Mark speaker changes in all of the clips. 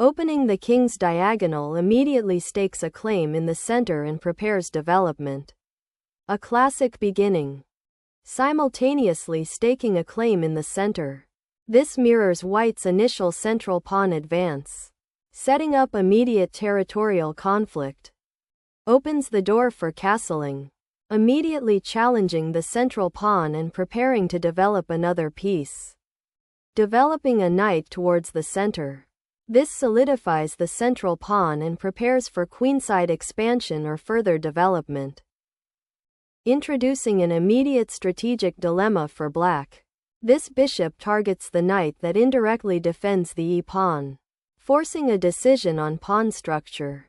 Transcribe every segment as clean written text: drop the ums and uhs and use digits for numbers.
Speaker 1: Opening the king's diagonal immediately stakes a claim in the center and prepares development. A classic beginning. Simultaneously staking a claim in the center. This mirrors white's initial central pawn advance, setting up immediate territorial conflict. Opens the door for castling, immediately challenging the central pawn and preparing to develop another piece. Developing a knight towards the center. This solidifies the central pawn and prepares for queenside expansion or further development. Introducing an immediate strategic dilemma for black. This bishop targets the knight that indirectly defends the e-pawn, forcing a decision on pawn structure.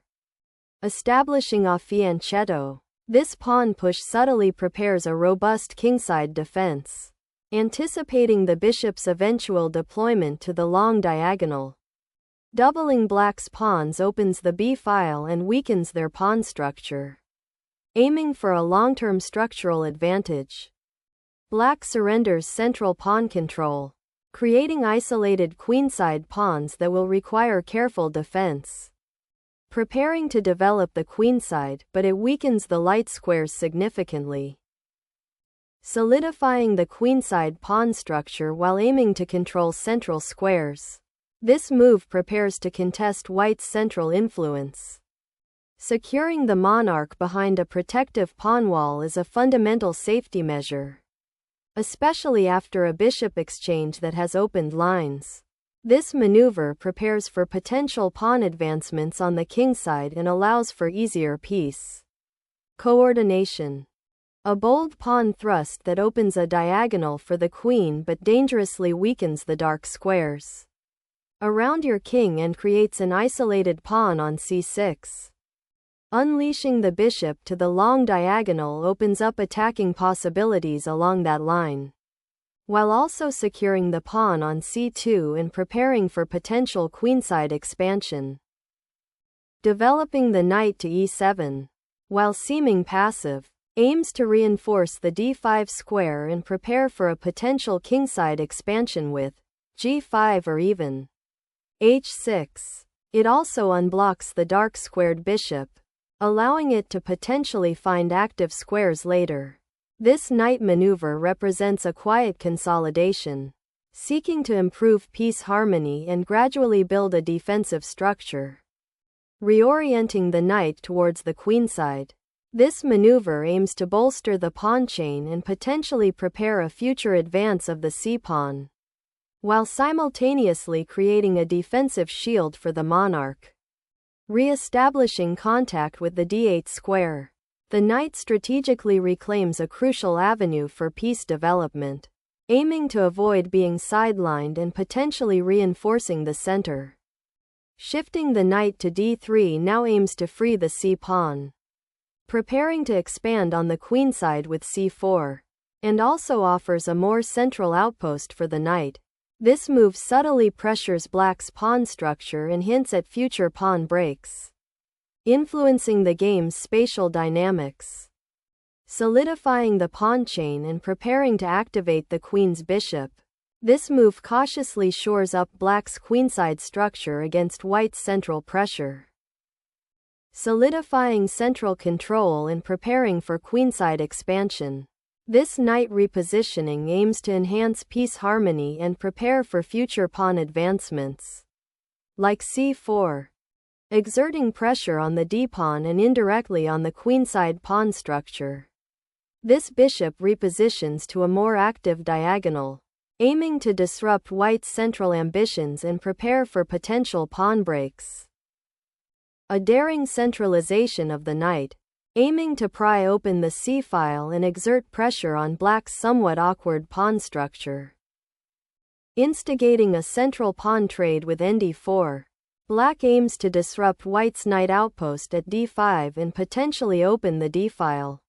Speaker 1: Establishing a fianchetto. This pawn push subtly prepares a robust kingside defense, anticipating the bishop's eventual deployment to the long diagonal. Doubling black's pawns opens the b-file and weakens their pawn structure, aiming for a long-term structural advantage. Black surrenders central pawn control, creating isolated queenside pawns that will require careful defense. Preparing to develop the queenside, but it weakens the light squares significantly. Solidifying the queenside pawn structure while aiming to control central squares. This move prepares to contest white's central influence. Securing the monarch behind a protective pawn wall is a fundamental safety measure, especially after a bishop exchange that has opened lines. This maneuver prepares for potential pawn advancements on the kingside and allows for easier piece coordination. A bold pawn thrust that opens a diagonal for the queen but dangerously weakens the dark squares around your king and creates an isolated pawn on c6. Unleashing the bishop to the long diagonal opens up attacking possibilities along that line, while also securing the pawn on c2 and preparing for potential queenside expansion. Developing the knight to e7, while seeming passive, aims to reinforce the d5 square and prepare for a potential kingside expansion with g5 or even h6. It also unblocks the dark squared bishop, allowing it to potentially find active squares later. This knight maneuver represents a quiet consolidation, seeking to improve piece harmony and gradually build a defensive structure. Reorienting the knight towards the queenside. This maneuver aims to bolster the pawn chain and potentially prepare a future advance of the c-pawn, while simultaneously creating a defensive shield for the monarch. Re-establishing contact with the d8 square. The knight strategically reclaims a crucial avenue for piece development, aiming to avoid being sidelined and potentially reinforcing the center. Shifting the knight to d3 now aims to free the c-pawn, preparing to expand on the queenside with c4, and also offers a more central outpost for the knight. This move subtly pressures black's pawn structure and hints at future pawn breaks, influencing the game's spatial dynamics. Solidifying the pawn chain and preparing to activate the queen's bishop. This move cautiously shores up black's queenside structure against white's central pressure. Solidifying central control and preparing for queenside expansion. This knight repositioning aims to enhance piece harmony and prepare for future pawn advancements, like c4, exerting pressure on the d-pawn and indirectly on the queenside pawn structure. This bishop repositions to a more active diagonal, aiming to disrupt white's central ambitions and prepare for potential pawn breaks. A daring centralization of the knight, aiming to pry open the c-file and exert pressure on black's somewhat awkward pawn structure. Instigating a central pawn trade with nd4. Black aims to disrupt white's knight outpost at d5 and potentially open the d-file,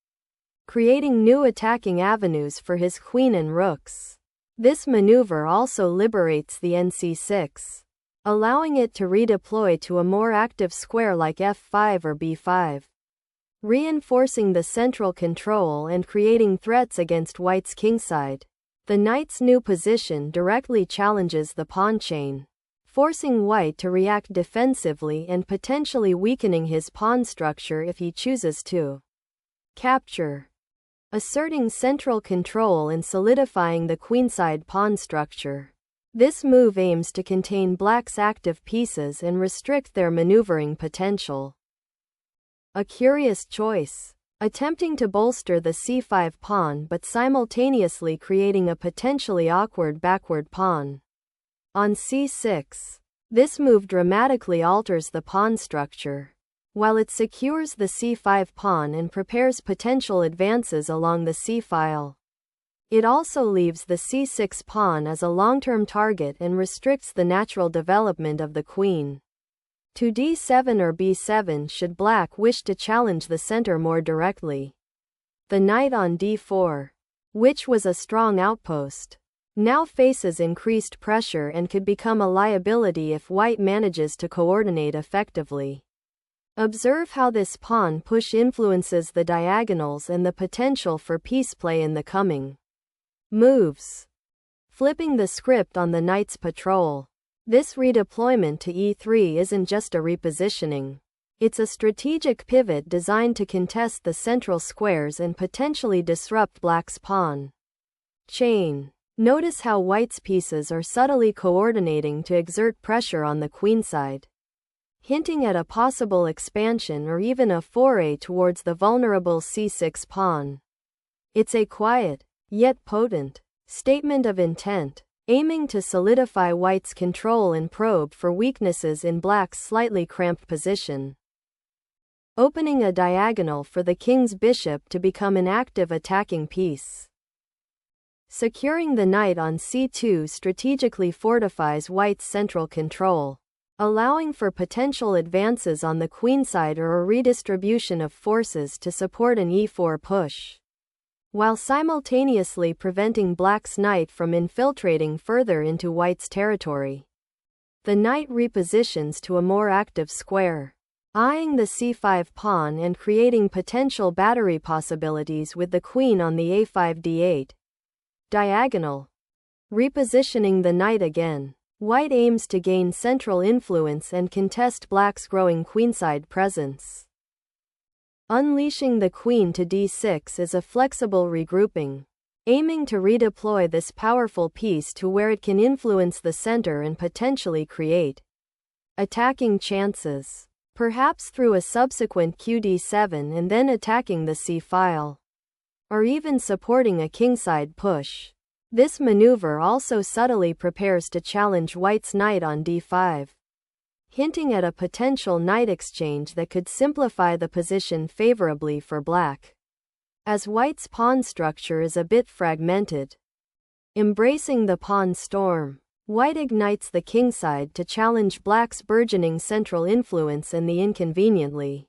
Speaker 1: creating new attacking avenues for his queen and rooks. This maneuver also liberates the nc6, allowing it to redeploy to a more active square like f5 or b5. Reinforcing the central control and creating threats against white's kingside. The knight's new position directly challenges the pawn chain, forcing white to react defensively and potentially weakening his pawn structure if he chooses to capture, asserting central control and solidifying the queenside pawn structure. This move aims to contain black's active pieces and restrict their maneuvering potential. A curious choice, attempting to bolster the c5 pawn but simultaneously creating a potentially awkward backward pawn. On c6, this move dramatically alters the pawn structure. While it secures the c5 pawn and prepares potential advances along the c-file, it also leaves the c6 pawn as a long-term target and restricts the natural development of the queen to d7 or b7 should black wish to challenge the center more directly. The knight on d4, which was a strong outpost, now faces increased pressure and could become a liability if white manages to coordinate effectively. Observe how this pawn push influences the diagonals and the potential for piece play in the coming moves. Flipping the script on the knight's patrol. This redeployment to e3 isn't just a repositioning. It's a strategic pivot designed to contest the central squares and potentially disrupt black's pawn chain. Notice how white's pieces are subtly coordinating to exert pressure on the queenside, hinting at a possible expansion or even a foray towards the vulnerable c6 pawn. It's a quiet, yet potent, statement of intent, aiming to solidify white's control and probe for weaknesses in black's slightly cramped position. Opening a diagonal for the king's bishop to become an active attacking piece. Securing the knight on c2 strategically fortifies white's central control, allowing for potential advances on the queenside or a redistribution of forces to support an e4 push, while simultaneously preventing black's knight from infiltrating further into white's territory. The knight repositions to a more active square, eyeing the c5 pawn and creating potential battery possibilities with the queen on the a5-d8 diagonal. Repositioning the knight again, white aims to gain central influence and contest black's growing queenside presence. Unleashing the queen to d6 is a flexible regrouping, aiming to redeploy this powerful piece to where it can influence the center and potentially create attacking chances, perhaps through a subsequent qd7 and then attacking the c-file, or even supporting a kingside push. This maneuver also subtly prepares to challenge white's knight on d5, hinting at a potential knight exchange that could simplify the position favorably for black, as white's pawn structure is a bit fragmented. Embracing the pawn storm, white ignites the kingside to challenge black's burgeoning central influence and the inconveniently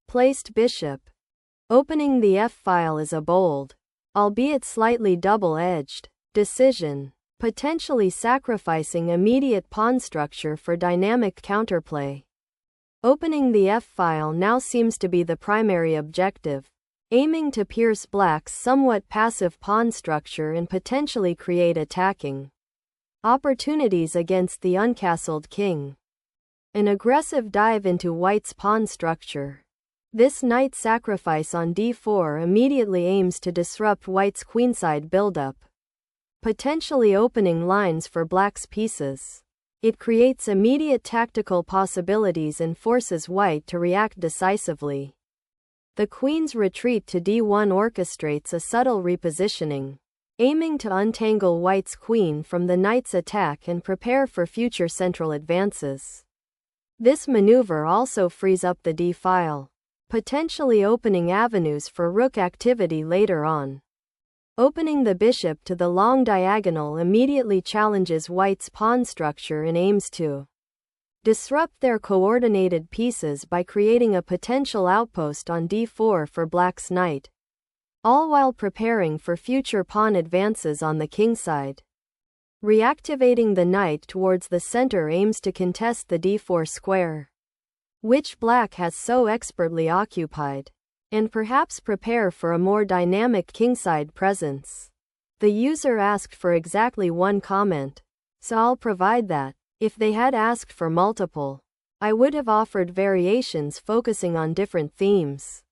Speaker 1: placed bishop. Opening the f-file is a bold, albeit slightly double-edged, decision, potentially sacrificing immediate pawn structure for dynamic counterplay. Opening the f-file now seems to be the primary objective, aiming to pierce black's somewhat passive pawn structure and potentially create attacking opportunities against the uncastled king. An aggressive dive into white's pawn structure. This knight sacrifice on d4 immediately aims to disrupt white's queenside buildup, potentially opening lines for black's pieces. It creates immediate tactical possibilities and forces white to react decisively. The queen's retreat to d1 orchestrates a subtle repositioning, aiming to untangle white's queen from the knight's attack and prepare for future central advances. This maneuver also frees up the d-file, potentially opening avenues for rook activity later on. Opening the bishop to the long diagonal immediately challenges white's pawn structure and aims to disrupt their coordinated pieces by creating a potential outpost on d4 for black's knight, all while preparing for future pawn advances on the kingside. Reactivating the knight towards the center aims to contest the d4 square, which black has so expertly occupied, and perhaps prepare for a more dynamic kingside presence. The user asked for exactly one comment, so I'll provide that. If they had asked for multiple, I would have offered variations focusing on different themes.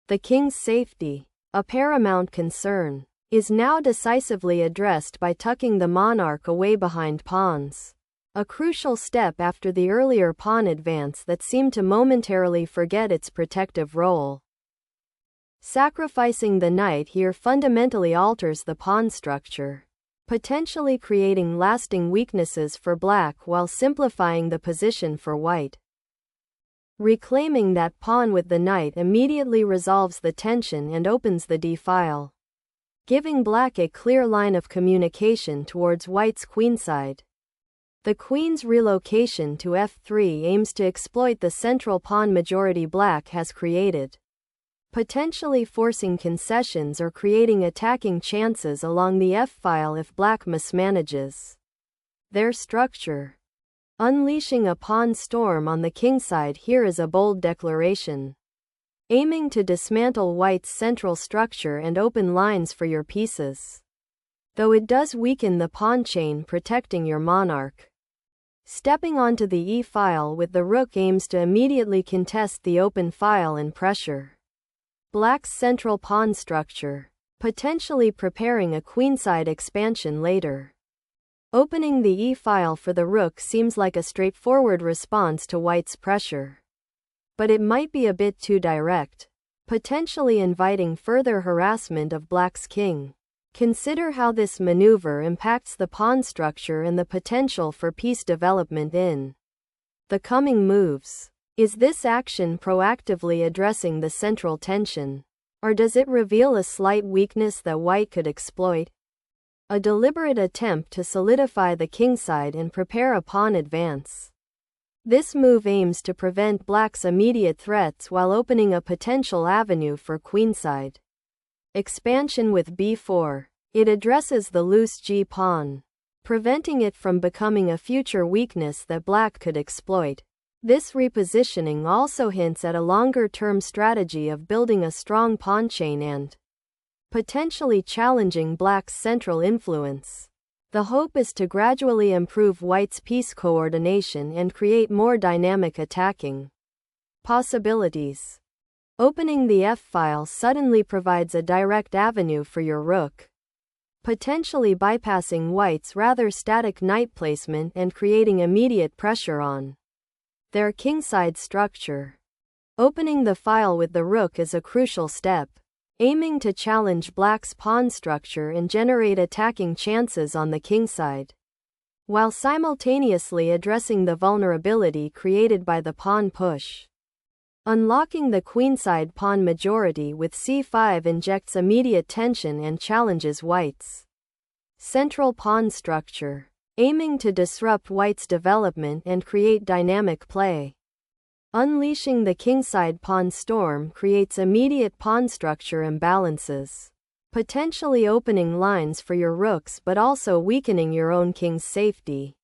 Speaker 1: The king's safety, a paramount concern, is now decisively addressed by tucking the monarch away behind pawns. A crucial step after the earlier pawn advance that seemed to momentarily forget its protective role. Sacrificing the knight here fundamentally alters the pawn structure, potentially creating lasting weaknesses for black while simplifying the position for white. Reclaiming that pawn with the knight immediately resolves the tension and opens the d-file, giving black a clear line of communication towards white's queenside. The queen's relocation to f3 aims to exploit the central pawn majority black has created, potentially forcing concessions or creating attacking chances along the f-file if black mismanages their structure. Unleashing a pawn storm on the kingside here is a bold declaration, aiming to dismantle white's central structure and open lines for your pieces, though it does weaken the pawn chain protecting your monarch. Stepping onto the e-file with the rook aims to immediately contest the open file and pressure black's central pawn structure, potentially preparing a queenside expansion later. Opening the e-file for the rook seems like a straightforward response to white's pressure, but it might be a bit too direct, potentially inviting further harassment of black's king. Consider how this maneuver impacts the pawn structure and the potential for piece development in the coming moves. Is this action proactively addressing the central tension, or does it reveal a slight weakness that white could exploit? A deliberate attempt to solidify the kingside and prepare a pawn advance. This move aims to prevent black's immediate threats while opening a potential avenue for queenside expansion with b4. It addresses the loose g-pawn, preventing it from becoming a future weakness that black could exploit. This repositioning also hints at a longer-term strategy of building a strong pawn chain and potentially challenging black's central influence. The hope is to gradually improve white's piece coordination and create more dynamic attacking possibilities. Opening the f-file suddenly provides a direct avenue for your rook, potentially bypassing white's rather static knight placement and creating immediate pressure on their kingside structure. Opening the file with the rook is a crucial step, aiming to challenge black's pawn structure and generate attacking chances on the kingside, while simultaneously addressing the vulnerability created by the pawn push. Unlocking the queenside pawn majority with c5 injects immediate tension and challenges white's central pawn structure, aiming to disrupt white's development and create dynamic play. Unleashing the kingside pawn storm creates immediate pawn structure imbalances, potentially opening lines for your rooks but also weakening your own king's safety.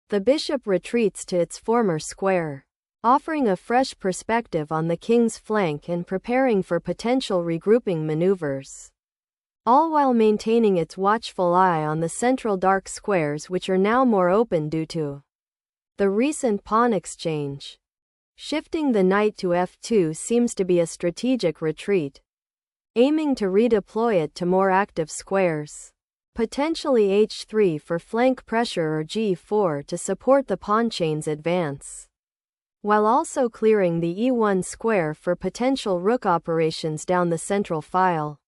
Speaker 1: The bishop retreats to its former square, offering a fresh perspective on the king's flank and preparing for potential regrouping maneuvers, all while maintaining its watchful eye on the central dark squares which are now more open due to the recent pawn exchange. Shifting the knight to f2 seems to be a strategic retreat, aiming to redeploy it to more active squares, potentially h3 for flank pressure or g4 to support the pawn chain's advance, while also clearing the e1 square for potential rook operations down the central file.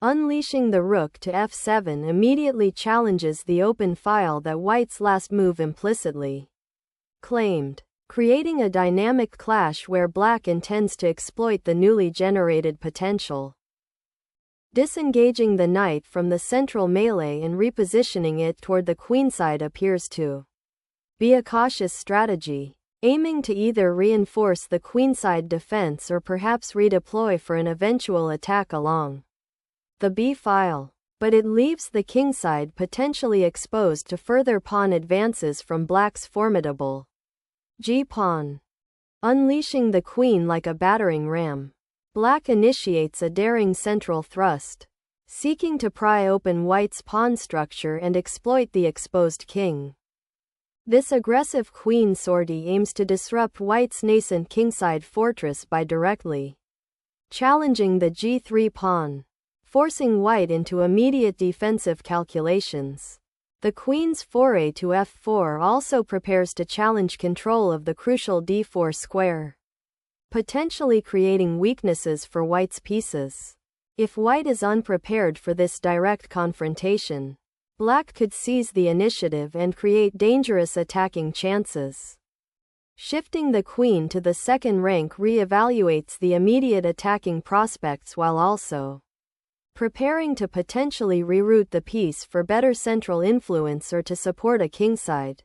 Speaker 1: Unleashing the rook to f7 immediately challenges the open file that white's last move implicitly claimed, creating a dynamic clash where black intends to exploit the newly generated potential. Disengaging the knight from the central melee and repositioning it toward the queenside appears to be a cautious strategy, aiming to either reinforce the queenside defense or perhaps redeploy for an eventual attack along the b-file, but it leaves the kingside potentially exposed to further pawn advances from black's formidable g-pawn. Unleashing the queen like a battering ram, black initiates a daring central thrust, seeking to pry open white's pawn structure and exploit the exposed king. This aggressive queen sortie aims to disrupt white's nascent kingside fortress by directly challenging the g3 pawn, forcing white into immediate defensive calculations. The queen's foray to f4 also prepares to challenge control of the crucial d4 square, potentially creating weaknesses for white's pieces. If white is unprepared for this direct confrontation, black could seize the initiative and create dangerous attacking chances. Shifting the queen to the second rank re-evaluates the immediate attacking prospects while also preparing to potentially reroute the piece for better central influence or to support a kingside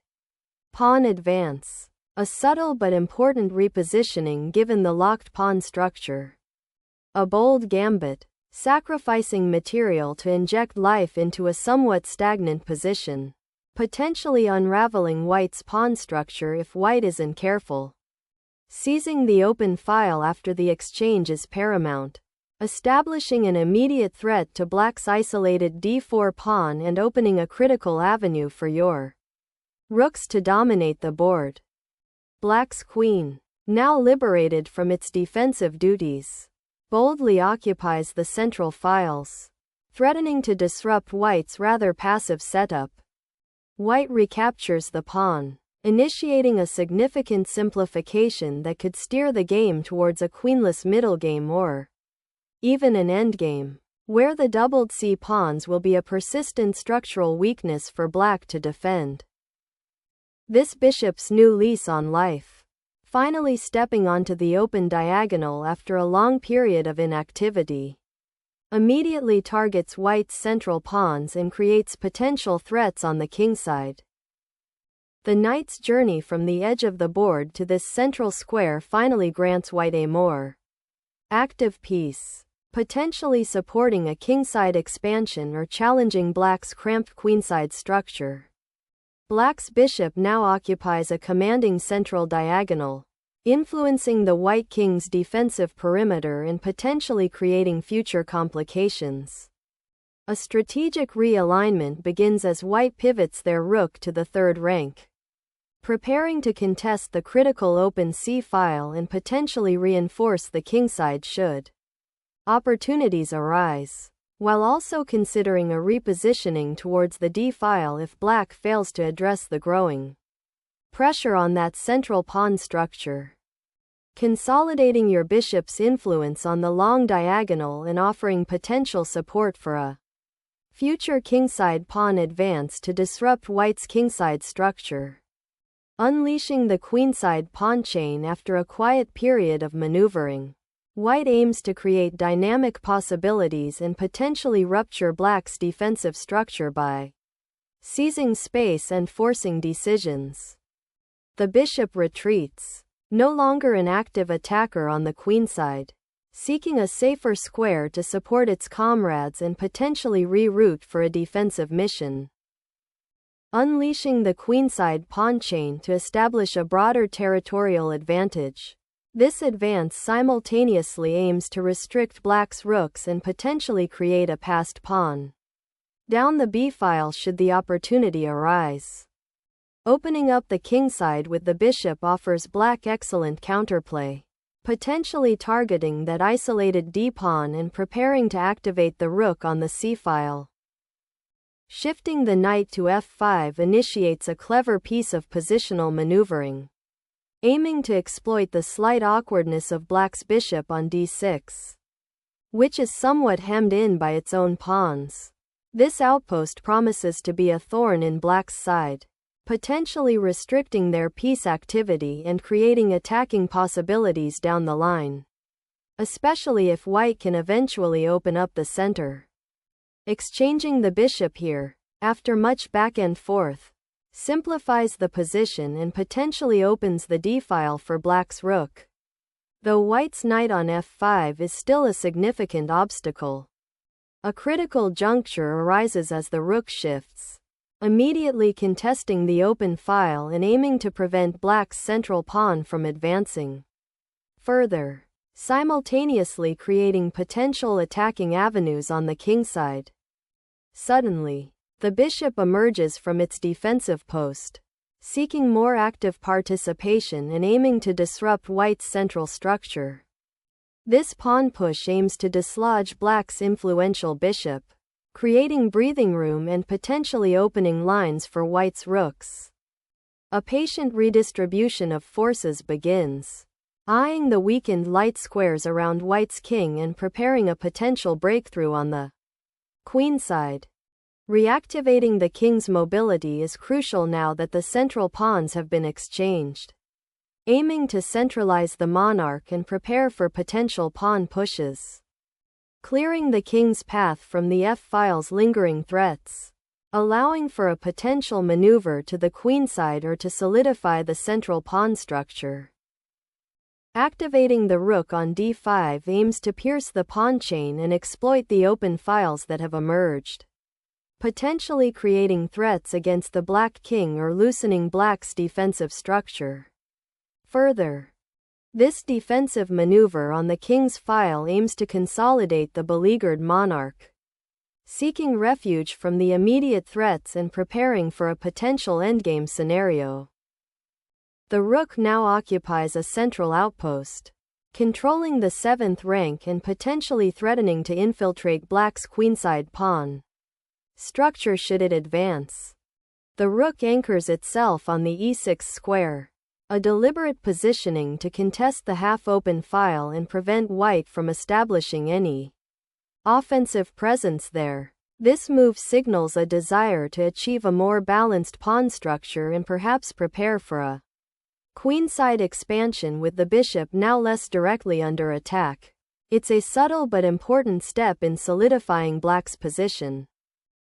Speaker 1: pawn advance. A subtle but important repositioning given the locked pawn structure. A bold gambit, sacrificing material to inject life into a somewhat stagnant position, potentially unraveling white's pawn structure if white isn't careful. Seizing the open file after the exchange is paramount, establishing an immediate threat to black's isolated d4 pawn and opening a critical avenue for your rooks to dominate the board. Black's queen, now liberated from its defensive duties, boldly occupies the central files, threatening to disrupt white's rather passive setup. White recaptures the pawn, initiating a significant simplification that could steer the game towards a queenless middle game or even an endgame, where the doubled c pawns will be a persistent structural weakness for black to defend. This bishop's new lease on life, finally stepping onto the open diagonal after a long period of inactivity, immediately targets white's central pawns and creates potential threats on the kingside. The knight's journey from the edge of the board to this central square finally grants white a more active piece, potentially supporting a kingside expansion or challenging black's cramped queenside structure. Black's bishop now occupies a commanding central diagonal, influencing the white king's defensive perimeter and potentially creating future complications. A strategic realignment begins as white pivots their rook to the third rank, preparing to contest the critical open c-file and potentially reinforce the kingside should opportunities arise, while also considering a repositioning towards the d-file if black fails to address the growing pressure on that central pawn structure. Consolidating your bishop's influence on the long diagonal and offering potential support for a future kingside pawn advance to disrupt white's kingside structure. Unleashing the queenside pawn chain after a quiet period of maneuvering, white aims to create dynamic possibilities and potentially rupture black's defensive structure by seizing space and forcing decisions. The bishop retreats, no longer an active attacker on the queenside, seeking a safer square to support its comrades and potentially reroute for a defensive mission. Unleashing the queenside pawn chain to establish a broader territorial advantage. This advance simultaneously aims to restrict black's rooks and potentially create a passed pawn down the b-file should the opportunity arise. Opening up the kingside with the bishop offers black excellent counterplay, potentially targeting that isolated d-pawn and preparing to activate the rook on the c-file. Shifting the knight to f5 initiates a clever piece of positional maneuvering, aiming to exploit the slight awkwardness of black's bishop on d6, which is somewhat hemmed in by its own pawns. This outpost promises to be a thorn in black's side, potentially restricting their piece activity and creating attacking possibilities down the line, especially if white can eventually open up the center. Exchanging the bishop here, after much back and forth, simplifies the position and potentially opens the d-file for black's rook. Though white's knight on f5 is still a significant obstacle, a critical juncture arises as the rook shifts, immediately contesting the open file and aiming to prevent black's central pawn from advancing further, simultaneously creating potential attacking avenues on the kingside. Suddenly, the bishop emerges from its defensive post, seeking more active participation and aiming to disrupt white's central structure. This pawn push aims to dislodge black's influential bishop, creating breathing room and potentially opening lines for white's rooks. A patient redistribution of forces begins, eyeing the weakened light squares around white's king and preparing a potential breakthrough on the queenside. Reactivating the king's mobility is crucial now that the central pawns have been exchanged, aiming to centralize the monarch and prepare for potential pawn pushes. Clearing the king's path from the f-file's lingering threats, allowing for a potential maneuver to the queenside or to solidify the central pawn structure. Activating the rook on d5 aims to pierce the pawn chain and exploit the open files that have emerged, potentially creating threats against the black king or loosening black's defensive structure. Further, this defensive maneuver on the king's file aims to consolidate the beleaguered monarch, seeking refuge from the immediate threats and preparing for a potential endgame scenario. The rook now occupies a central outpost, controlling the 7th rank and potentially threatening to infiltrate black's queenside pawn structure should it advance. The rook anchors itself on the e6 square, a deliberate positioning to contest the half-open file and prevent white from establishing any offensive presence there. This move signals a desire to achieve a more balanced pawn structure and perhaps prepare for a queenside expansion with the bishop now less directly under attack. It's a subtle but important step in solidifying black's position.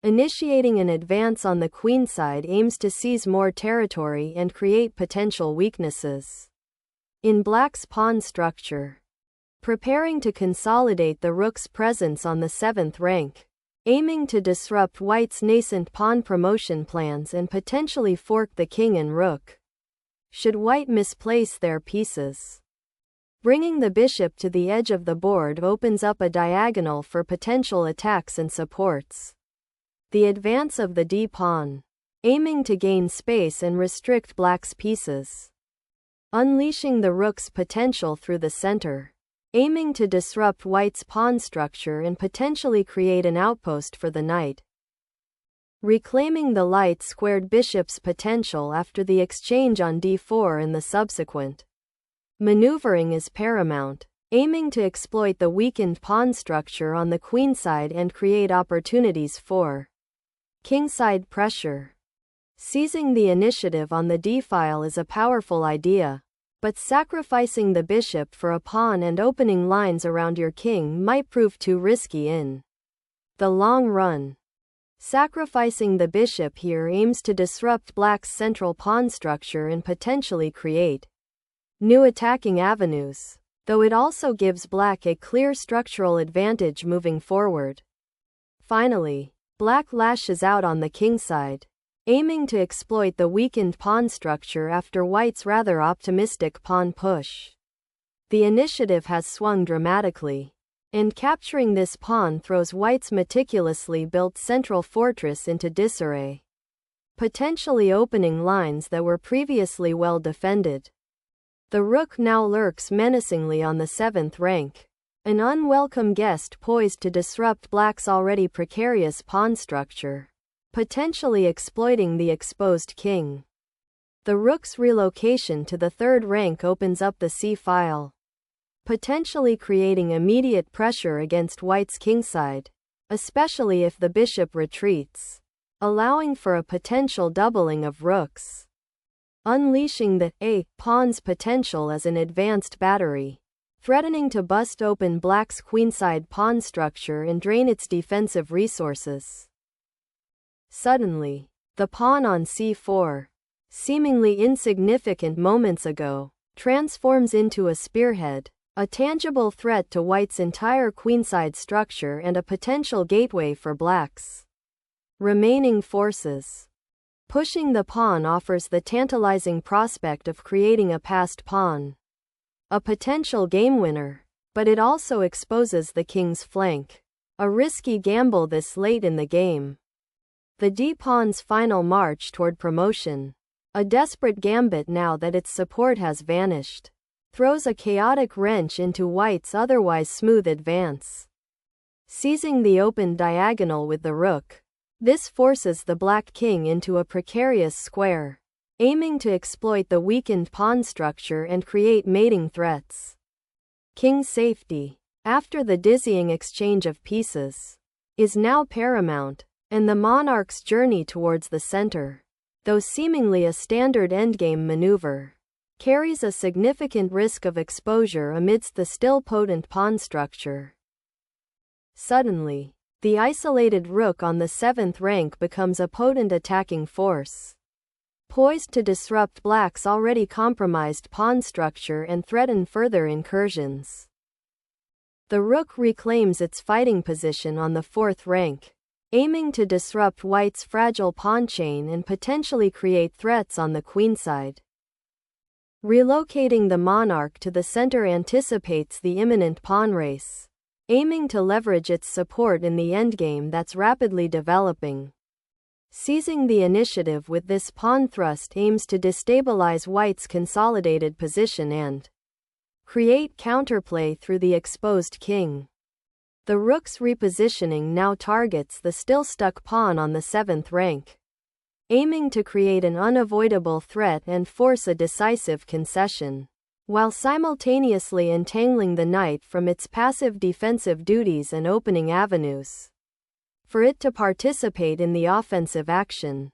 Speaker 1: Initiating an advance on the queenside aims to seize more territory and create potential weaknesses in black's pawn structure. Preparing to consolidate the rook's presence on the 7th rank, aiming to disrupt white's nascent pawn promotion plans and potentially fork the king and rook should white misplace their pieces. Bringing the bishop to the edge of the board opens up a diagonal for potential attacks and supports the advance of the d-pawn, aiming to gain space and restrict black's pieces. Unleashing the rook's potential through the center, aiming to disrupt white's pawn structure and potentially create an outpost for the knight. Reclaiming the light-squared bishop's potential after the exchange on d4 and the subsequent maneuvering is paramount, aiming to exploit the weakened pawn structure on the queenside and create opportunities for kingside pressure. Seizing the initiative on the d-file is a powerful idea, but sacrificing the bishop for a pawn and opening lines around your king might prove too risky in the long run. Sacrificing the bishop here aims to disrupt black's central pawn structure and potentially create new attacking avenues, though it also gives black a clear structural advantage moving forward. Finally, black lashes out on the kingside, aiming to exploit the weakened pawn structure after white's rather optimistic pawn push. The initiative has swung dramatically, and capturing this pawn throws white's meticulously built central fortress into disarray, potentially opening lines that were previously well defended. The rook now lurks menacingly on the 7th rank, an unwelcome guest poised to disrupt black's already precarious pawn structure, potentially exploiting the exposed king. The rook's relocation to the 3rd rank opens up the c-file, potentially creating immediate pressure against white's kingside, especially if the bishop retreats, allowing for a potential doubling of rooks. Unleashing the pawn's potential as an advanced battery, threatening to bust open black's queenside pawn structure and drain its defensive resources. Suddenly, the pawn on c4, seemingly insignificant moments ago, transforms into a spearhead, a tangible threat to white's entire queenside structure and a potential gateway for black's remaining forces. Pushing the pawn offers the tantalizing prospect of creating a passed pawn, a potential game winner, but it also exposes the king's flank, a risky gamble this late in the game. The d-pawn's final march toward promotion, A desperate gambit now that its support has vanished. Throws a chaotic wrench into white's otherwise smooth advance. Seizing the open diagonal with the rook, this forces the black king into a precarious square, aiming to exploit the weakened pawn structure and create mating threats. King safety, after the dizzying exchange of pieces, is now paramount, and the monarch's journey towards the center, though seemingly a standard endgame maneuver, carries a significant risk of exposure amidst the still potent pawn structure. Suddenly, the isolated rook on the 7th rank becomes a potent attacking force, poised to disrupt black's already compromised pawn structure and threaten further incursions. The rook reclaims its fighting position on the 4th rank, aiming to disrupt white's fragile pawn chain and potentially create threats on the queenside. Relocating the monarch to the center anticipates the imminent pawn race, aiming to leverage its support in the endgame that's rapidly developing. Seizing the initiative with this pawn thrust aims to destabilize white's consolidated position and create counterplay through the exposed king. The rook's repositioning now targets the still stuck pawn on the 7th rank, aiming to create an unavoidable threat and force a decisive concession, while simultaneously entangling the knight from its passive defensive duties and opening avenues for it to participate in the offensive action.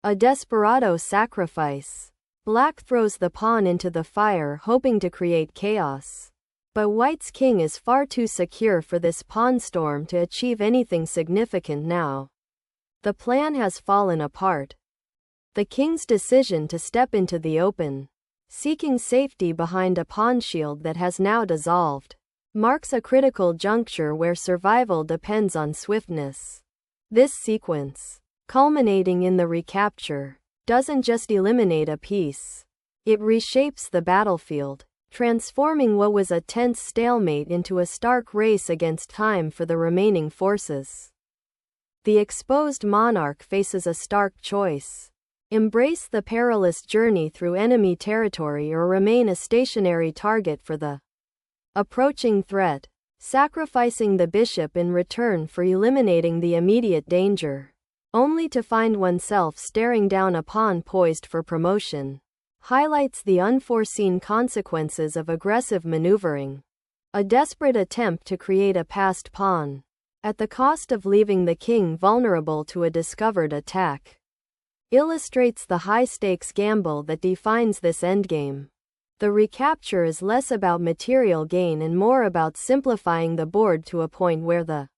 Speaker 1: A desperado sacrifice. Black throws the pawn into the fire hoping to create chaos. But white's king is far too secure for this pawn storm to achieve anything significant now. The plan has fallen apart. The king's decision to step into the open, seeking safety behind a pawn shield that has now dissolved, marks a critical juncture where survival depends on swiftness. This sequence, culminating in the recapture, doesn't just eliminate a piece. It reshapes the battlefield, transforming what was a tense stalemate into a stark race against time for the remaining forces. The exposed monarch faces a stark choice: embrace the perilous journey through enemy territory or remain a stationary target for the approaching threat, sacrificing the bishop in return for eliminating the immediate danger, only to find oneself staring down a pawn poised for promotion, highlights the unforeseen consequences of aggressive maneuvering. A desperate attempt to create a passed pawn, at the cost of leaving the king vulnerable to a discovered attack, illustrates the high-stakes gamble that defines this endgame. The recapture is less about material gain and more about simplifying the board to a point where the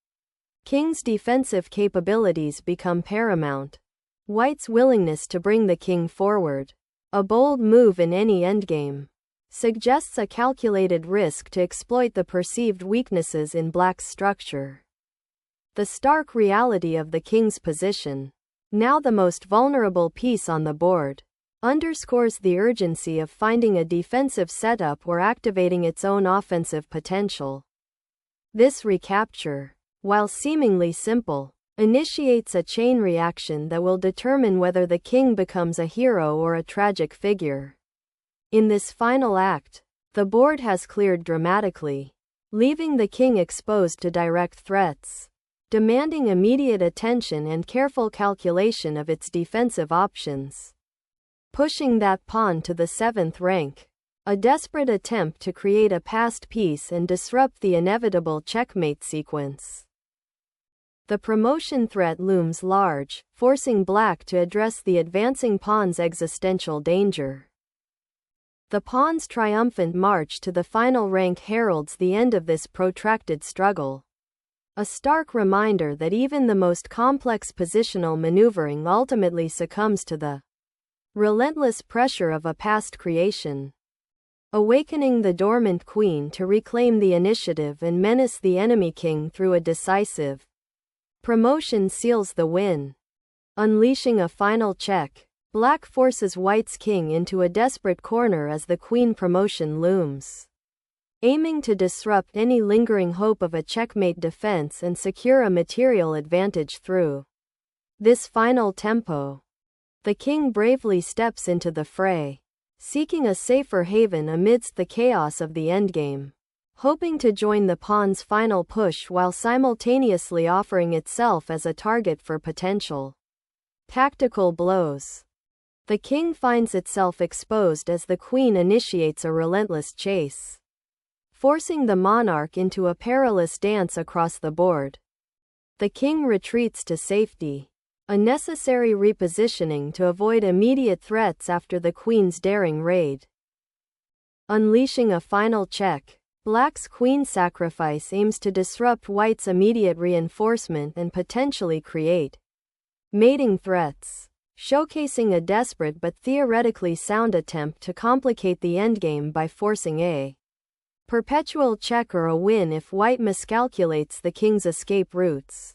Speaker 1: king's defensive capabilities become paramount. White's willingness to bring the king forward, a bold move in any endgame, suggests a calculated risk to exploit the perceived weaknesses in black's structure. The stark reality of the king's position, now the most vulnerable piece on the board, underscores the urgency of finding a defensive setup or activating its own offensive potential. This recapture, while seemingly simple, initiates a chain reaction that will determine whether the king becomes a hero or a tragic figure. In this final act, the board has cleared dramatically, leaving the king exposed to direct threats, demanding immediate attention and careful calculation of its defensive options. Pushing that pawn to the 7th rank, a desperate attempt to create a passed piece and disrupt the inevitable checkmate sequence. The promotion threat looms large, forcing black to address the advancing pawn's existential danger. The pawn's triumphant march to the final rank heralds the end of this protracted struggle. A stark reminder that even the most complex positional maneuvering ultimately succumbs to the relentless pressure of a past creation. Awakening the dormant queen to reclaim the initiative and menace the enemy king through a decisive promotion seals the win. Unleashing a final check, black forces white's king into a desperate corner as the queen promotion looms, aiming to disrupt any lingering hope of a checkmate defense and secure a material advantage through this final tempo. The king bravely steps into the fray, seeking a safer haven amidst the chaos of the endgame, hoping to join the pawn's final push while simultaneously offering itself as a target for potential tactical blows. The king finds itself exposed as the queen initiates a relentless chase, forcing the monarch into a perilous dance across the board. The king retreats to safety, a necessary repositioning to avoid immediate threats after the queen's daring raid. Unleashing a final check, black's queen sacrifice aims to disrupt white's immediate reinforcement and potentially create mating threats, showcasing a desperate but theoretically sound attempt to complicate the endgame by forcing a perpetual check or a win if white miscalculates the king's escape routes.